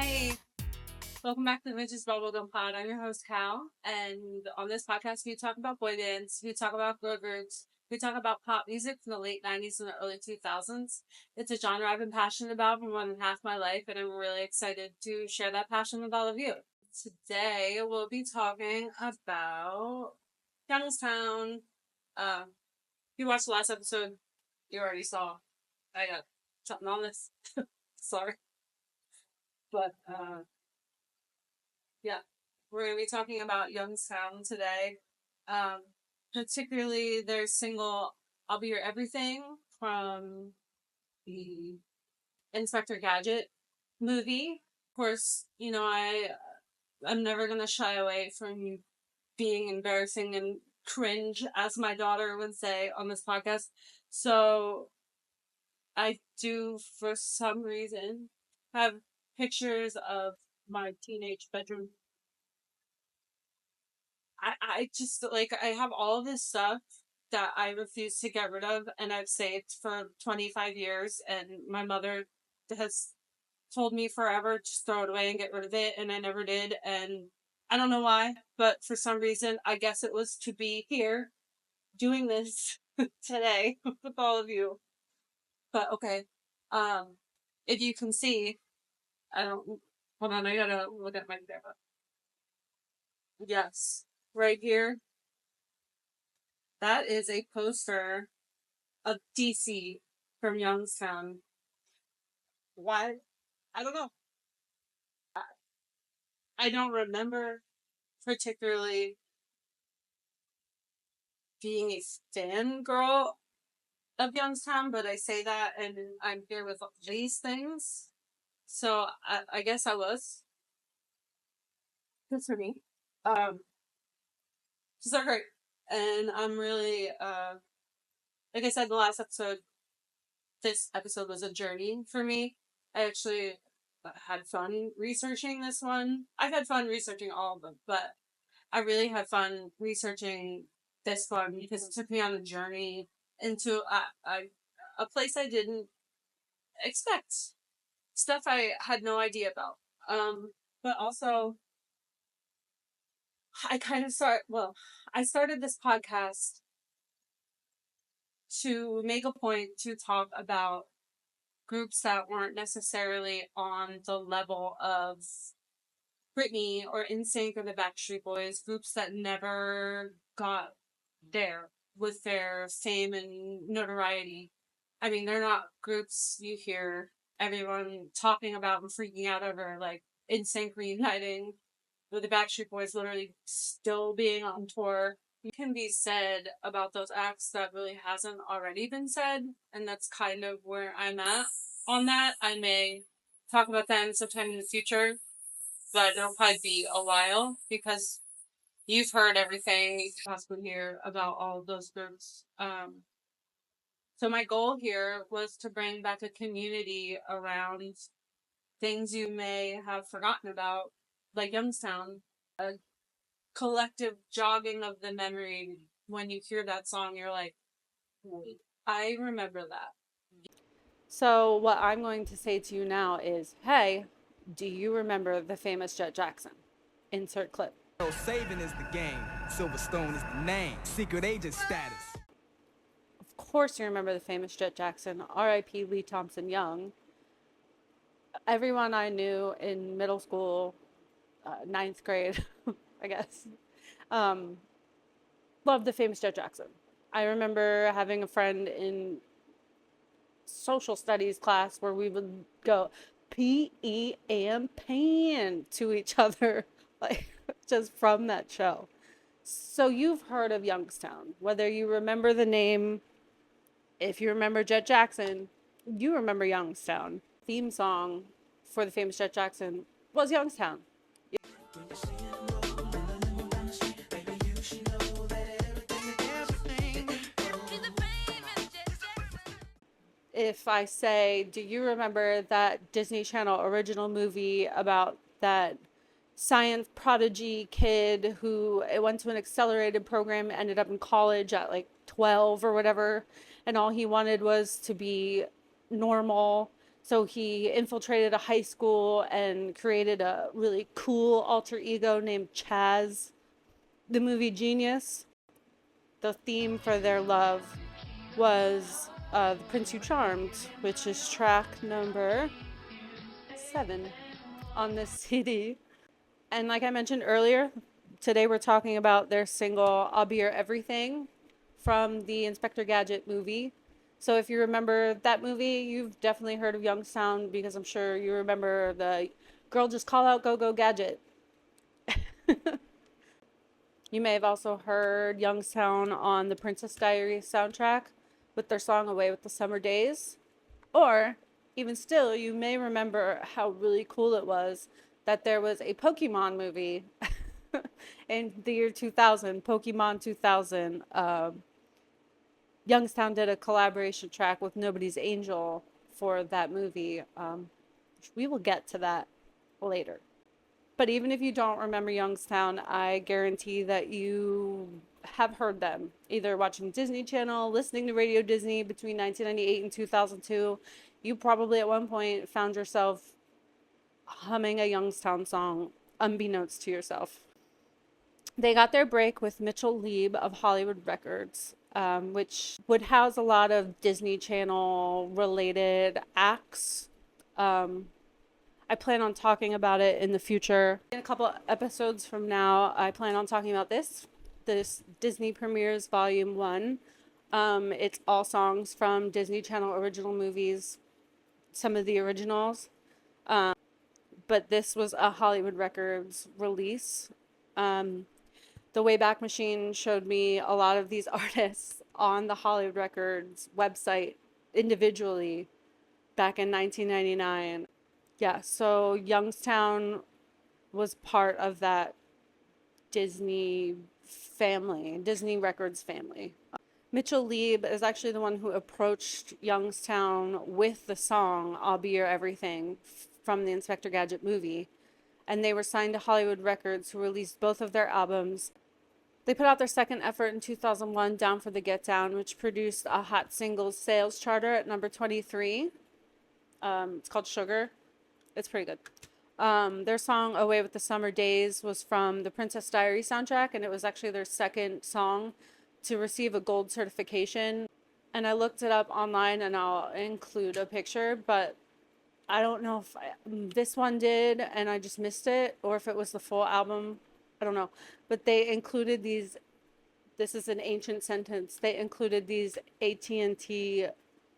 Hey, welcome back to the Vintage Bubblegum Pod. I'm your host, Cal, and on this podcast, we talk about boy bands, we talk about girl groups, we talk about pop music from the late 90s and the early 2000s. It's a genre I've been passionate about for more than half my life, and I'm really excited to share that passion with all of you. Today, we'll be talking about Youngstown. If you watched the last episode, you already saw I got something on this. Sorry. But, yeah, we're going to be talking about Youngstown today. Particularly their single I'll Be Your Everything from the Inspector Gadget movie. Of course, I'm never going to shy away from being embarrassing and cringe, as my daughter would say on this podcast. So I do, for some reason, have pictures of my teenage bedroom. I just, like, I have all this stuff that I refuse to get rid of, and I've saved for 25 years, and my mother has told me forever, just throw it away and get rid of it, and I never did, and I don't know why, but for some reason, I guess it was to be here doing this today with all of you. But okay, if you can see, I don't, hold on, I gotta look at my camera. Yes, right here. That is a poster of DC from Youngstown. Why? I don't know. I don't remember particularly being a fangirl of Youngstown, but I say that and I'm here with these things. So I guess I was. Good for me. So great. And I'm really, like I said in the last episode, this episode was a journey for me. I actually had fun researching this one. I've had fun researching all of them, but I really had fun researching this one because it took me on a journey into a place I didn't expect. Stuff I had no idea about. But also, I started this podcast to make a point to talk about groups that weren't necessarily on the level of Britney or NSYNC or the Backstreet Boys, groups that never got there with their fame and notoriety. I mean, they're not groups you hear everyone talking about and freaking out over, like NSYNC reuniting, with the Backstreet Boys literally still being on tour. You can be said about those acts that really hasn't already been said, and that's kind of where I'm at on that. I may talk about them sometime in the future, but it'll probably be a while because you've heard everything you can possibly hear about all of those groups. So my goal here was to bring back a community around things you may have forgotten about, like Youngstown, a collective jogging of the memory. When you hear that song, you're like, wait, I remember that. So what I'm going to say to you now is, hey, do you remember the famous Jet Jackson? Insert clip. Saving is the game. Silverstone is the name. Secret agent status. Of course you remember the famous Jet Jackson, R.I.P. Lee Thompson Young. Everyone I knew in middle school, ninth grade, I guess, loved the famous Jet Jackson. I remember having a friend in social studies class where we would go P.E.M. pan to each other, like just from that show. So you've heard of Youngstown, whether you remember the name, if you remember Jet Jackson, you remember Youngstown. Theme song for the famous Jet Jackson was Youngstown. If I say, do you remember that Disney Channel original movie about that science prodigy kid who went to an accelerated program, ended up in college at like 12 or whatever, and all he wanted was to be normal, So he infiltrated a high school and created a really cool alter ego named Chaz. The movie Genius, the theme for their love was The Prince You Charmed, which is track number 7 on this CD. And like I mentioned earlier, today we're talking about their single I'll Be Your Everything from the Inspector Gadget movie. So if you remember that movie, you've definitely heard of Youngstown, because I'm sure you remember the girl just call out go go gadget. You may have also heard Youngstown on the Princess Diaries soundtrack with their song Away with the Summer Days. Or even still, you may remember how really cool it was that there was a Pokemon movie in the year 2000, Pokemon 2000. Youngstown did a collaboration track with Nobody's Angel for that movie. We will get to that later. But even if you don't remember Youngstown, I guarantee that you have heard them, either watching Disney Channel, listening to Radio Disney between 1998 and 2002. You probably at one point found yourself humming a Youngstown song, unbeknownst to yourself. They got their break with Mitchell Lieb of Hollywood Records, which would house a lot of Disney Channel related acts. I plan on talking about it in the future. In a couple episodes from now, I plan on talking about this Disney Premieres Volume 1. It's all songs from Disney Channel original movies, some of the originals. But this was a Hollywood Records release. The Wayback Machine showed me a lot of these artists on the Hollywood Records website individually back in 1999. Yeah, so Youngstown was part of that Disney family, Disney Records family. Mitchell Lieb is actually the one who approached Youngstown with the song I'll Be Your Everything from the Inspector Gadget movie. And they were signed to Hollywood Records, who released both of their albums. They put out their second effort in 2001, Down for the Get Down, which produced a hot singles sales charter at number 23. It's called Sugar. It's pretty good. Their song Away with the Summer Days was from the Princess Diaries soundtrack, and it was actually their second song to receive a gold certification. And I looked it up online, and I'll include a picture, but I don't know if this one did and I just missed it, or if it was the full album. I don't know. But they included these, this is an ancient sentence, they included these AT&T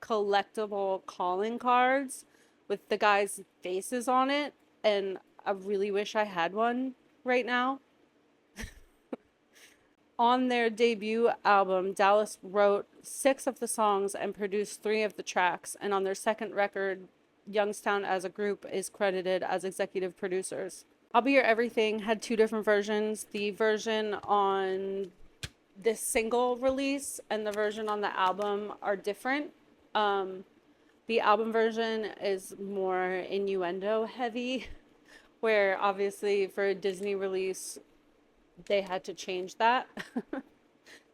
collectible calling cards with the guys' faces on it, and I really wish I had one right now. On their debut album, Dallas wrote 6 of the songs and produced 3 of the tracks, and on their second record, Youngstown as a group is credited as executive producers. I'll Be Your Everything had 2 different versions. The version on this single release and the version on the album are different. The album version is more innuendo heavy, where obviously for a Disney release, they had to change that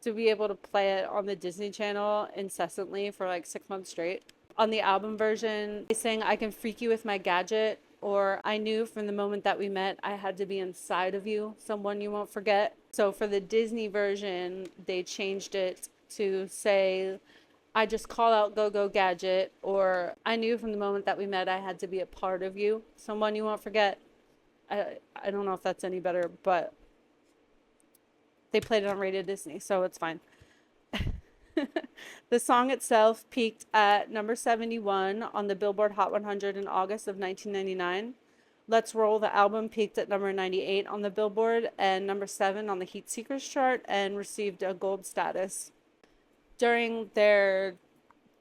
to be able to play it on the Disney Channel incessantly for like 6 months straight. On the album version, they sing I Can Freak You With My Gadget, or I Knew From the Moment That We Met I Had to Be Inside of You, Someone You Won't Forget. So for the Disney version, they changed it to say I Just Call Out Go Go Gadget, or I Knew From the Moment That We Met I Had to Be a Part of You, Someone You Won't Forget. I don't know if that's any better, but they played it on Radio Disney, so it's fine. The song itself peaked at number 71 on the Billboard Hot 100 in August of 1999. Let's Roll, the album, peaked at number 98 on the Billboard and number 7 on the Heat Seekers chart and received a gold status. During their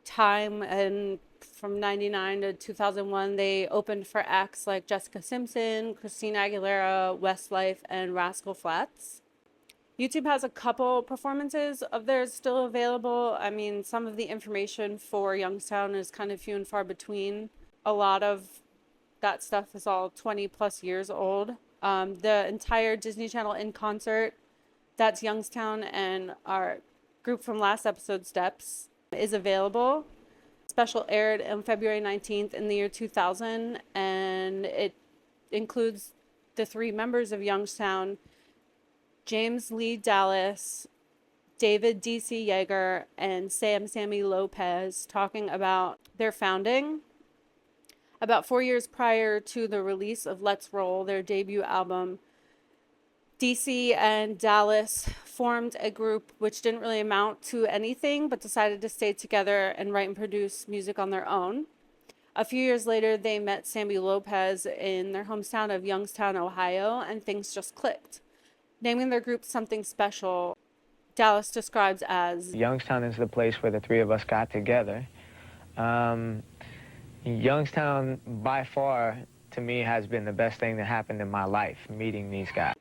time and from 99 to 2001, they opened for acts like Jessica Simpson, Christina Aguilera, Westlife, and Rascal Flatts. YouTube has a couple performances of theirs still available. I mean, some of the information for Youngstown is kind of few and far between. A lot of that stuff is all 20 plus years old. The entire Disney Channel in concert, that's Youngstown and our group from last episode, Steps, is available. special aired on February 19th in the year 2000, and it includes the three members of Youngstown, James Lee Dallas, David D.C. Yeager, and Sammy Lopez, talking about their founding. About 4 years prior to the release of Let's Roll, their debut album, DC and Dallas formed a group which didn't really amount to anything, but decided to stay together and write and produce music on their own. A few years later, they met Sammy Lopez in their hometown of Youngstown, Ohio, and things just clicked. Naming their group Something Special, Dallas describes as, Youngstown is the place where the three of us got together. Youngstown, by far, to me, has been the best thing that happened in my life, meeting these guys.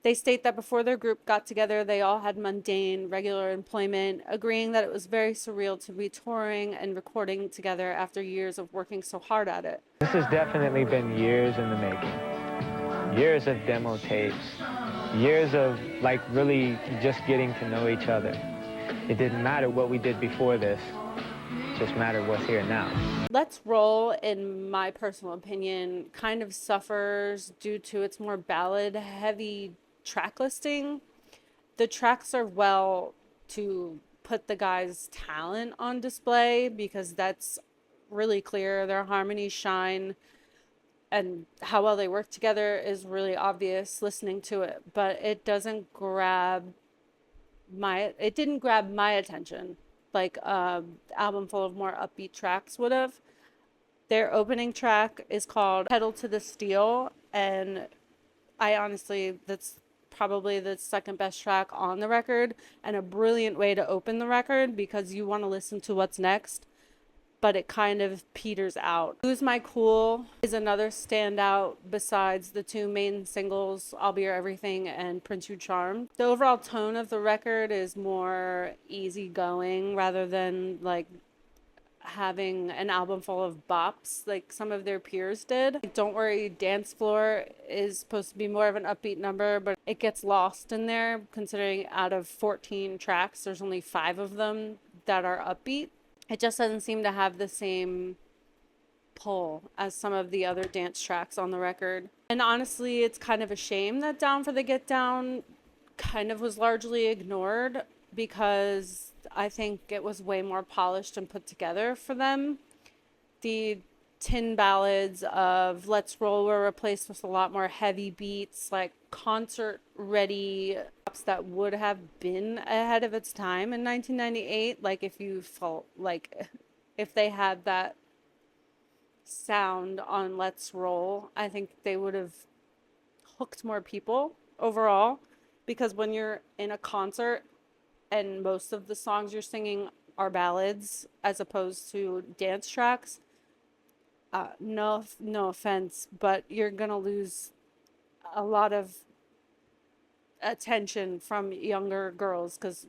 They state that before their group got together, they all had mundane, regular employment, agreeing that it was very surreal to be touring and recording together after years of working so hard at it. This has definitely been years in the making. Years of demo tapes, years of like really just getting to know each other. It didn't matter what we did before this, it just mattered what's here now. Let's Roll, in my personal opinion, kind of suffers due to its more ballad-heavy track listing. The tracks serve well to put the guys' talent on display because that's really clear. Their harmonies shine, and how well they work together is really obvious listening to it, but it didn't grab my attention like an album full of more upbeat tracks would have. Their opening track is called Pedal to the Steel, and that's probably the second best track on the record, and a brilliant way to open the record because you want to listen to what's next, but it kind of peters out. Lose My Cool is another standout besides the two main singles, I'll Be Your Everything and Prince You Charm. The overall tone of the record is more easygoing rather than like having an album full of bops like some of their peers did. Don't Worry Dance Floor is supposed to be more of an upbeat number, but it gets lost in there considering out of 14 tracks, there's only 5 of them that are upbeat. It just doesn't seem to have the same pull as some of the other dance tracks on the record. And honestly, it's kind of a shame that Down for the Get Down kind of was largely ignored because I think it was way more polished and put together for them. The tin ballads of Let's Roll were replaced with a lot more heavy beats, like concert-ready pops that would have been ahead of its time in 1998. Like if you felt like if they had that sound on Let's Roll, I think they would have hooked more people overall, because when you're in a concert and most of the songs you're singing are ballads as opposed to dance tracks, no offense, but you're gonna lose a lot of attention from younger girls because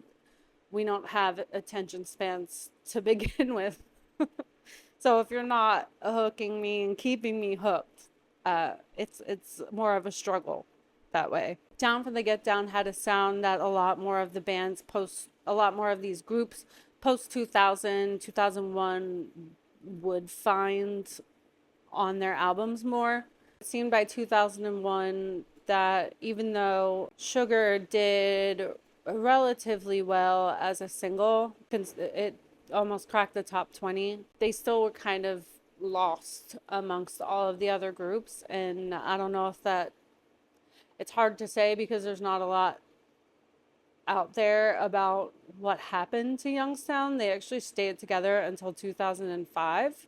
we don't have attention spans to begin with. So if you're not hooking me and keeping me hooked, it's more of a struggle that way. Down for the Get Down had a sound that a lot more of these groups post 2000, 2001 would find on their albums more. It seemed by 2001 that even though Sugar did relatively well as a single, it almost cracked the top 20, they still were kind of lost amongst all of the other groups. And I don't know if that, it's hard to say because there's not a lot out there about what happened to Youngstown. They actually stayed together until 2005,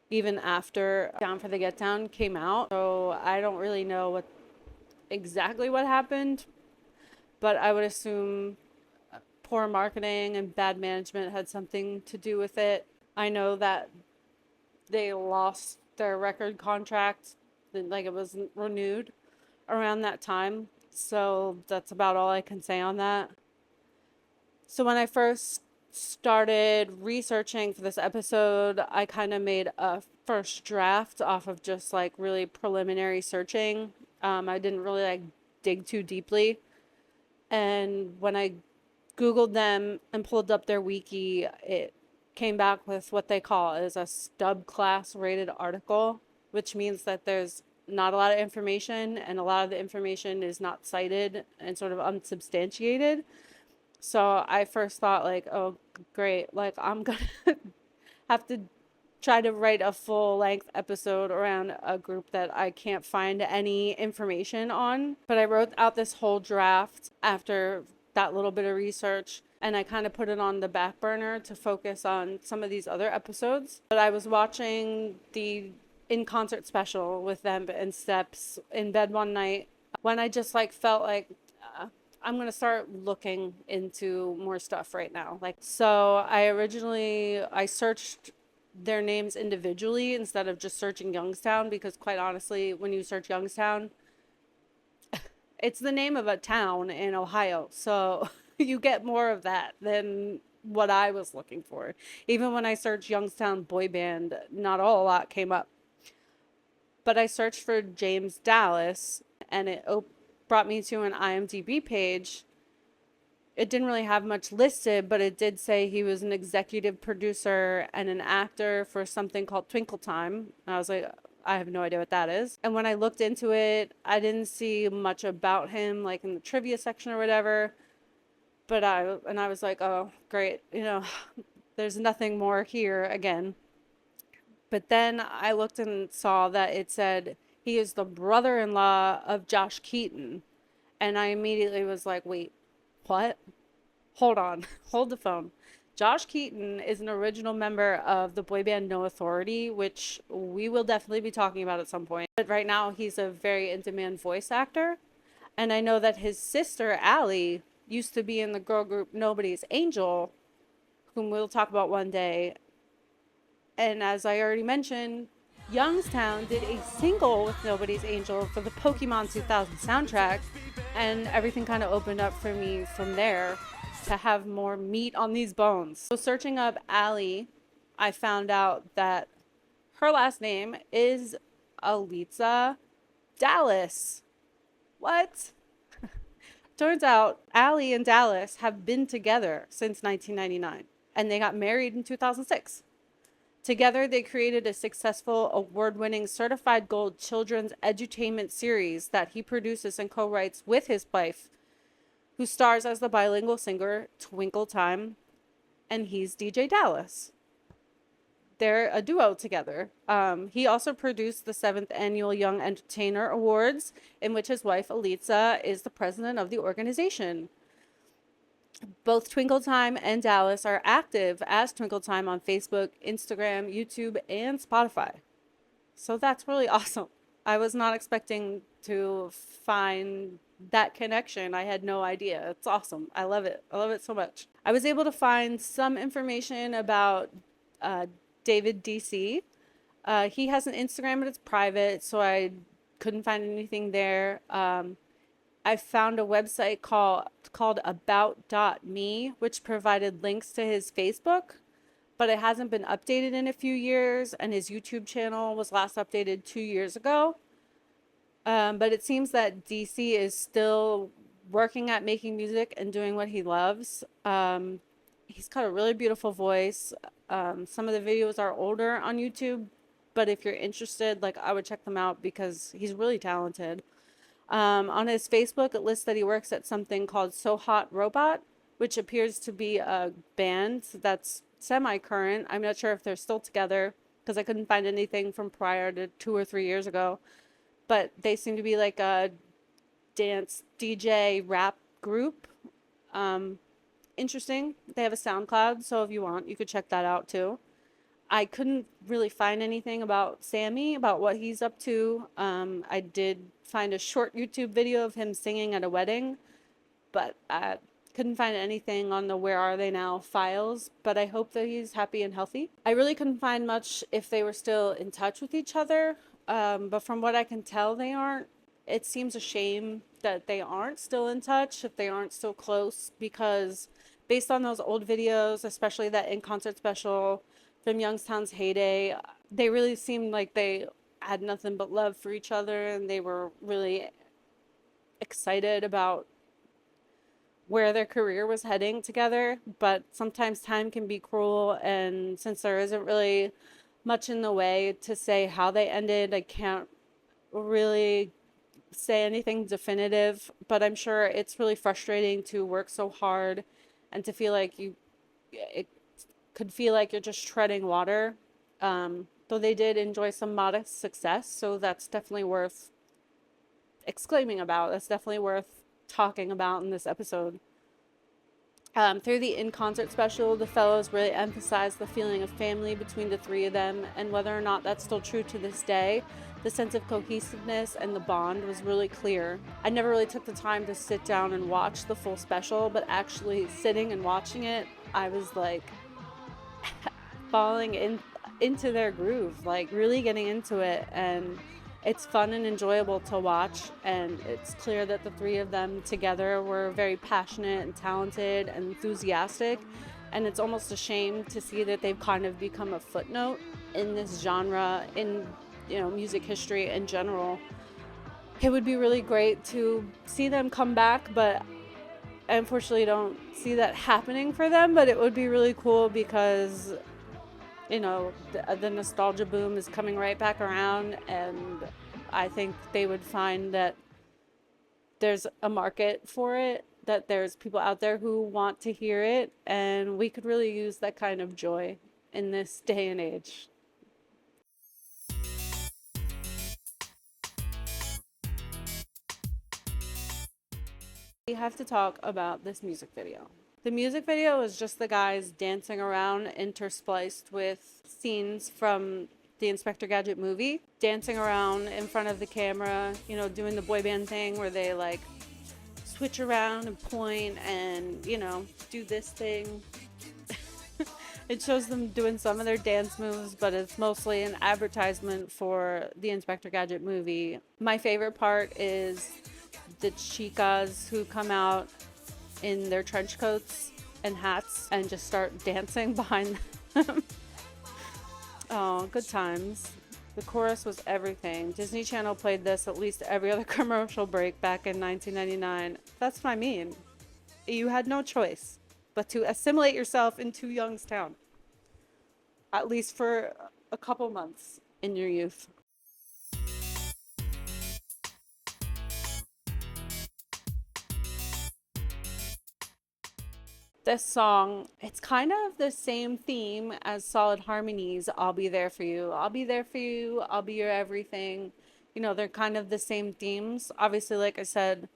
even after Down for the Get Down came out. So I don't really know exactly what happened, but I would assume poor marketing and bad management had something to do with it. I know that they lost their record contract, like it wasn't renewed around that time. So that's about all I can say on that. So when I first started researching for this episode, I kind of made a first draft off of just like really preliminary searching. I didn't really like dig too deeply. And when I Googled them and pulled up their wiki, it came back with what they call is a stub class rated article, which means that there's not a lot of information, and a lot of the information is not cited and sort of unsubstantiated. So I first thought like, oh, great, like I'm gonna have to try to write a full length episode around a group that I can't find any information on. But I wrote out this whole draft after that little bit of research, and I kind of put it on the back burner to focus on some of these other episodes. But I was watching the in concert special with them and Steps in bed one night when I just like felt like I'm going to start looking into more stuff right now. Like, so I searched their names individually instead of just searching Youngstown, because quite honestly, when you search Youngstown, it's the name of a town in Ohio. So you get more of that than what I was looking for. Even when I searched Youngstown boy band, not a whole lot came up. But I searched for James Dallas, and it brought me to an IMDb page. It didn't really have much listed, but it did say he was an executive producer and an actor for something called Twinkle Time. I was like, I have no idea what that is. And when I looked into it, I didn't see much about him, like in the trivia section or whatever. But I was like, oh, great. You know, there's nothing more here again. But then I looked and saw that it said he is the brother-in-law of Josh Keaton. And I immediately was like, wait, what? Hold on. Hold the phone. Josh Keaton is an original member of the boy band No Authority, which we will definitely be talking about at some point. But right now, he's a very in-demand voice actor. And I know that his sister, Allie, used to be in the girl group Nobody's Angel, whom we'll talk about one day. And as I already mentioned, Youngstown did a single with Nobody's Angel for the Pokemon 2000 soundtrack, and everything kind of opened up for me from there to have more meat on these bones. So searching up Allie, I found out that her last name is Alitza Dallas. What? Turns out Allie and Dallas have been together since 1999, and they got married in 2006. Together, they created a successful, award-winning, certified gold children's edutainment series that he produces and co-writes with his wife, who stars as the bilingual singer Twinkle Time, and he's DJ Dallas. They're a duo together. He also produced the 7th Annual Young Entertainer Awards, in which his wife, Alitza, is the president of the organization. Both Twinkle Time and Dallas are active as Twinkle Time on Facebook, Instagram, YouTube, and Spotify. So that's really awesome. I was not expecting to find that connection. I had no idea. It's awesome. I love it. I love it so much. I was able to find some information about David DC. He has an Instagram, but it's private, so I couldn't find anything there. I found a website called about.me, which provided links to his Facebook, but it hasn't been updated in a few years, and his YouTube channel was last updated 2 years ago. But it seems that DC is still working at making music and doing what he loves. He's got a really beautiful voice. Some of the videos are older on YouTube, but if you're interested, like, I would check them out because he's really talented. On his Facebook, it lists that he works at something called So Hot Robot, which appears to be a band that's semi-current. I'm not sure if they're still together because I couldn't find anything from prior to 2 or 3 years ago. But they seem to be like a dance DJ rap group. Interesting. They have a SoundCloud, so if you want, you could check that out too. I couldn't really find anything about Sammy, about what he's up to. I did find a short YouTube video of him singing at a wedding, but I couldn't find anything on the Where Are They Now files, but I hope that he's happy and healthy. I really couldn't find much if they were still in touch with each other, but from what I can tell, they aren't. It seems a shame that they aren't still in touch, if they aren't still close, because based on those old videos, especially that in-concert special from Youngstown's heyday, they really seemed like they had nothing but love for each other, and they were really excited about where their career was heading together, but sometimes time can be cruel, and since there isn't really much in the way to say how they ended, I can't really say anything definitive, but I'm sure it's really frustrating to work so hard and to feel like it could feel like you're just treading water. Though they did enjoy some modest success, so that's definitely worth exclaiming about. That's definitely worth talking about in this episode. Through the in-concert special, the fellows really emphasized the feeling of family between the three of them, and whether or not that's still true to this day, the sense of cohesiveness and the bond was really clear. I never really took the time to sit down and watch the full special, but actually sitting and watching it, I was like falling into their groove, like really getting into it, and it's fun and enjoyable to watch, and it's clear that the three of them together were very passionate and talented and enthusiastic, and it's almost a shame to see that they've kind of become a footnote in this genre, in music history in general. It would be really great to see them come back, but I unfortunately don't see that happening for them, but it would be really cool because the nostalgia boom is coming right back around, and I think they would find that there's a market for it, that there's people out there who want to hear it, and we could really use that kind of joy in this day and age. We have to talk about this music video. The music video is just the guys dancing around interspliced with scenes from the Inspector Gadget movie, dancing around in front of the camera, doing the boy band thing where they like switch around and point and, do this thing. It shows them doing some of their dance moves, but it's mostly an advertisement for the Inspector Gadget movie. My favorite part is the chicas who come out in their trench coats and hats and just start dancing behind them. Oh, good times. The chorus was everything. Disney Channel played this at least every other commercial break back in 1999. That's what I mean. You had no choice but to assimilate yourself into Youngstown, at least for a couple months in your youth. This song, it's kind of the same theme as Solid Harmony's I'll Be There For You. I'll be there for you. I'll be your everything. They're kind of the same themes. Obviously, like I said,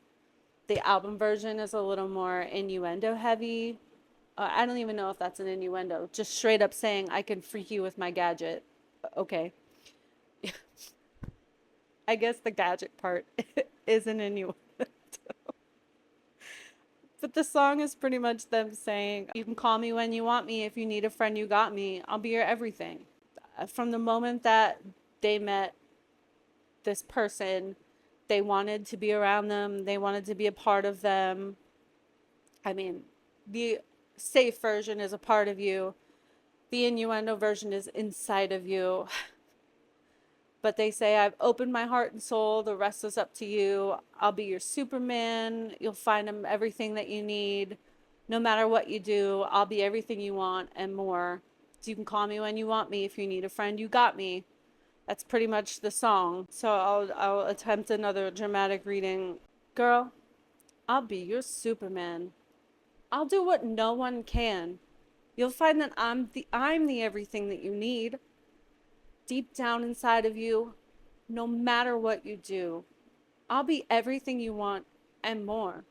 the album version is a little more innuendo heavy. I don't even know if that's an innuendo. Just straight up saying, I can freak you with my gadget. Okay. I guess the gadget part is an innuendo. But the song is pretty much them saying, you can call me when you want me. If you need a friend, you got me. I'll be your everything. From the moment that they met this person, they wanted to be around them. They wanted to be a part of them. I mean, the safe version is a part of you. The innuendo version is inside of you. But they say, I've opened my heart and soul. The rest is up to you. I'll be your Superman. You'll find him everything that you need. No matter what you do, I'll be everything you want and more. So you can call me when you want me. If you need a friend, you got me. That's pretty much the song. So I'll attempt another dramatic reading. Girl, I'll be your Superman. I'll do what no one can. You'll find that I'm the everything that you need. Deep down inside of you, no matter what you do, I'll be everything you want and more.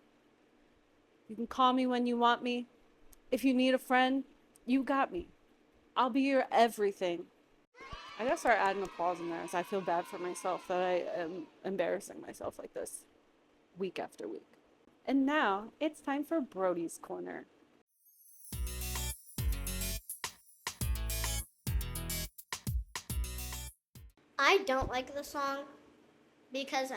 You can call me when you want me. If you need a friend, you got me. I'll be your everything. I gotta start adding applause in there, as I feel bad for myself that I am embarrassing myself like this week after week. And now it's time for Brody's Corner. I don't like the song because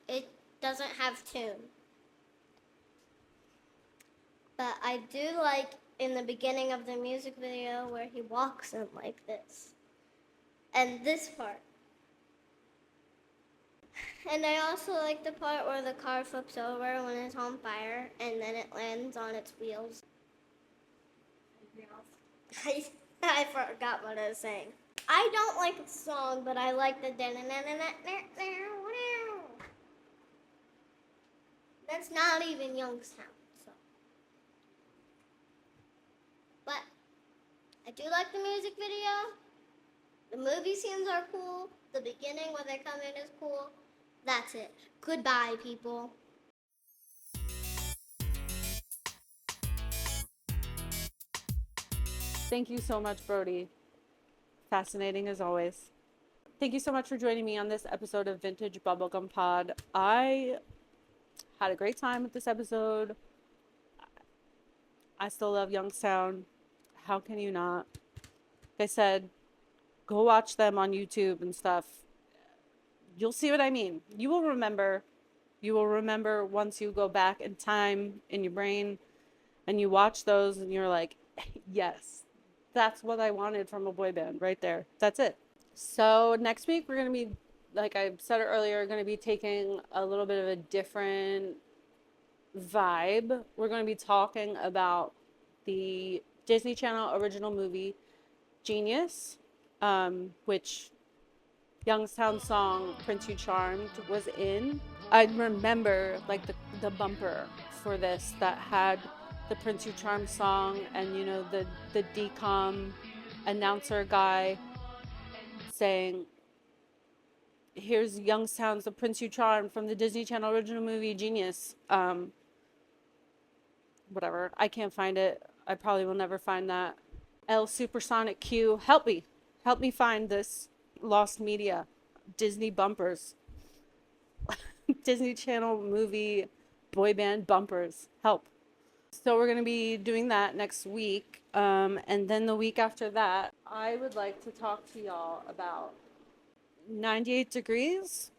it doesn't have tune. But I do like in the beginning of the music video where he walks in like this. And this part. And I also like the part where the car flips over when it's on fire and then it lands on its wheels. I forgot what I was saying. I don't like the song, but I like the That's not even Youngstown, so. But I do like the music video. The movie scenes are cool. The beginning when they come in is cool. That's it. Goodbye, people. Thank you so much, Brody. Fascinating as always. Thank you so much for joining me on this episode of Vintage Bubblegum Pod. I had a great time with this episode. I still love Youngstown. How can you not? Like I said, go watch them on YouTube and stuff. You'll see what I mean. You will remember. You will remember once you go back in time in your brain and you watch those and you're like, yes, that's what I wanted from a boy band right there. That's it. So next week we're going to be, like I said earlier, going to be taking a little bit of a different vibe. We're going to be talking about the Disney Channel original movie Genius, which Youngstown song Prince You Charmed was in. I remember like the bumper for this that had the Prince You Charmed song and, you know, the DCOM announcer guy saying, here's Youngstown's The Prince You Charmed from the Disney Channel original movie Genius. Whatever. I can't find it. I probably will never find that. L Supersonic Q. Help me. Help me find this lost media. Disney bumpers. Disney Channel movie boy band bumpers. Help. So we're going to be doing that next week. And then the week after that, I would like to talk to y'all about 98 Degrees.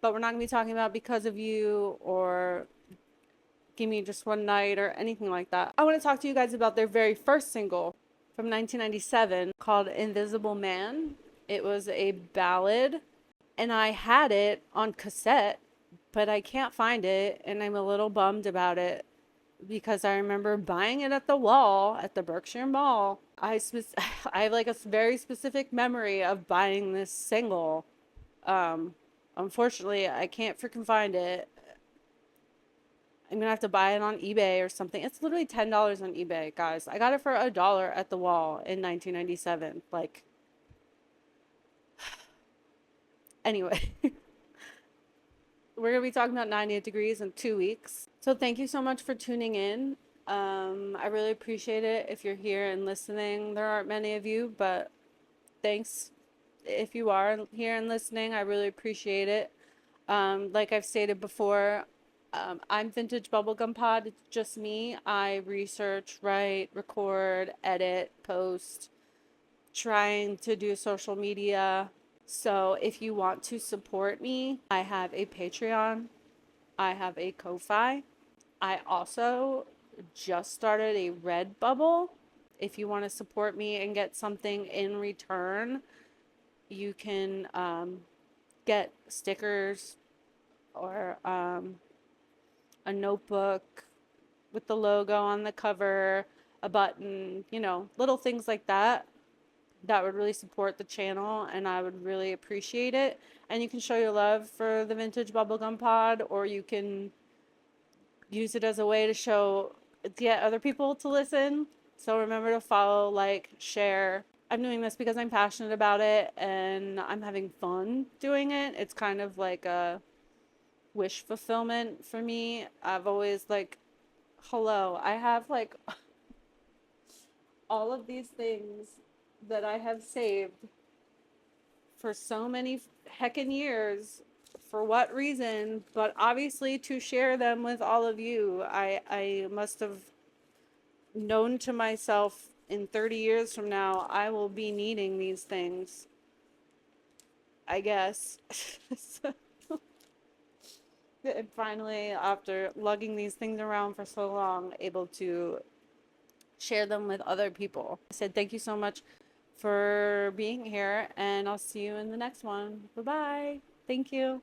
But we're not going to be talking about Because of You or Give Me Just One Night or anything like that. I want to talk to you guys about their very first single from 1997 called Invisible Man. It was a ballad, and I had it on cassette, but I can't find it, and I'm a little bummed about it because I remember buying it at the wall at the Berkshire Mall. I have like a very specific memory of buying this single. Unfortunately, I can't freaking find it. I'm gonna have to buy it on eBay or something. It's literally $10 on eBay, guys. I got it for $1 at the wall in 1997. Like, anyway, we're gonna be talking about 98 Degrees in 2 weeks. So thank you so much for tuning in. I really appreciate it if you're here and listening. There aren't many of you, but thanks if you are here and listening. I really appreciate it. Like I've stated before, I'm Vintage Bubblegum Pod. It's just me. I research, write, record, edit, post, trying to do social media. So if you want to support me, I have a Patreon. I have a Ko-Fi. I also just started a Redbubble. If you want to support me and get something in return, you can get stickers or a notebook with the logo on the cover, a button, you know, little things like that. That would really support the channel and I would really appreciate it. And you can show your love for the Vintage Bubblegum Pod, or you can use it as a way to get other people to listen. So remember to follow, like, share. I'm doing this because I'm passionate about it and I'm having fun doing it. It's kind of like a wish fulfillment for me. I've always I have like all of these things that I have saved for so many heckin' years. For what reason? But obviously to share them with all of you. I must have known to myself in 30 years from now, I will be needing these things. I guess. And finally, after lugging these things around for so long, able to share them with other people. I said thank you so much for being here, and I'll see you in the next one. Bye-bye. Thank you.